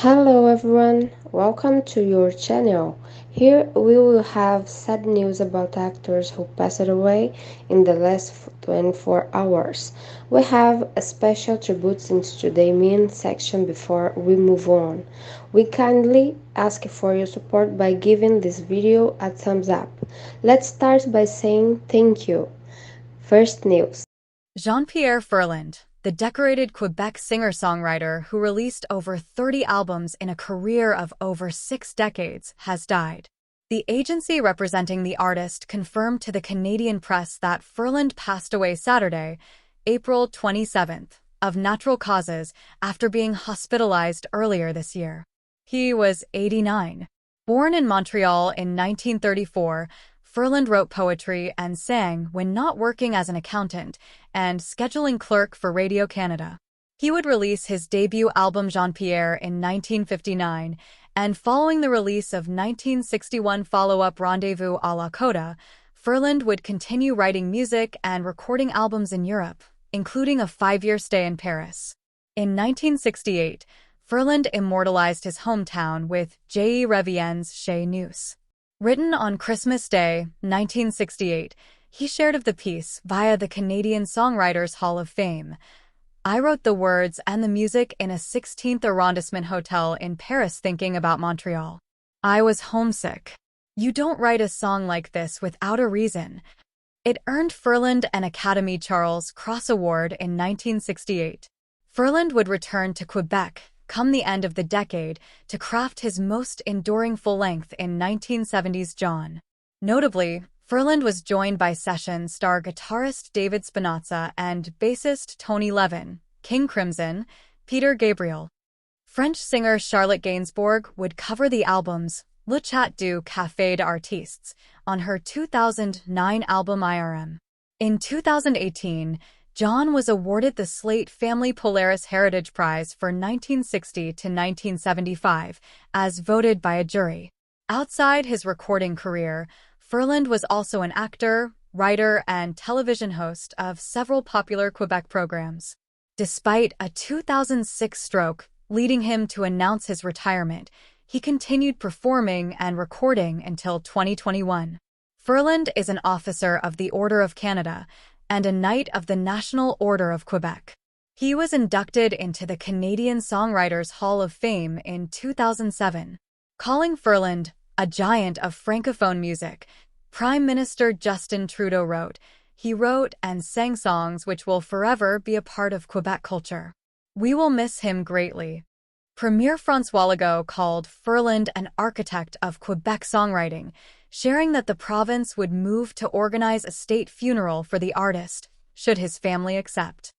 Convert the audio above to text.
Hello everyone, welcome to your channel. Here we will have sad news about actors who passed away in the last 24 hours. We have a special tributes in today's main section before we move on. We kindly ask for your support by giving this video a thumbs up. Let's start by saying thank you. First news. Jean-Pierre Ferland, the decorated Quebec singer-songwriter who released over 30 albums in a career of over 6 decades, has died. The agency representing the artist confirmed to the Canadian press that Ferland passed away Saturday, April 27th, of natural causes after being hospitalized earlier this year. He was 89. Born in Montreal in 1934, Ferland wrote poetry and sang when not working as an accountant and scheduling clerk for Radio-Canada. He would release his debut album Jean-Pierre in 1959, and following the release of 1961 follow-up Rendezvous à la Coda, Ferland would continue writing music and recording albums in Europe, including a 5-year stay in Paris. In 1968, Ferland immortalized his hometown with J. Revien's Chez Nous. Written on Christmas Day, 1968, he shared of the piece via the Canadian Songwriters Hall of Fame. I wrote the words and the music in a 16th arrondissement hotel in Paris thinking about Montreal. I was homesick. You don't write a song like this without a reason. It earned Ferland an Academy Charles Cross Award in 1968. Ferland would return to Quebec come the end of the decade to craft his most enduring full-length in 1970's John. Notably, Ferland was joined by session star guitarist David Spinazza and bassist Tony Levin, King Crimson, Peter Gabriel. French singer Charlotte Gainsbourg would cover the albums Le Chat du Café d'Artistes on her 2009 album IRM. In 2018, John was awarded the Slate Family Polaris Heritage Prize for 1960 to 1975, as voted by a jury. Outside his recording career, Ferland was also an actor, writer, and television host of several popular Quebec programs. Despite a 2006 stroke leading him to announce his retirement, he continued performing and recording until 2021. Ferland is an officer of the Order of Canada and a Knight of the National Order of Quebec. He was inducted into the Canadian Songwriters Hall of Fame in 2007. Calling Ferland a giant of Francophone music, Prime Minister Justin Trudeau wrote, "He wrote and sang songs which will forever be a part of Quebec culture. We will miss him greatly." Premier François Legault called Ferland an architect of Quebec songwriting, sharing that the province would move to organize a state funeral for the artist, should his family accept.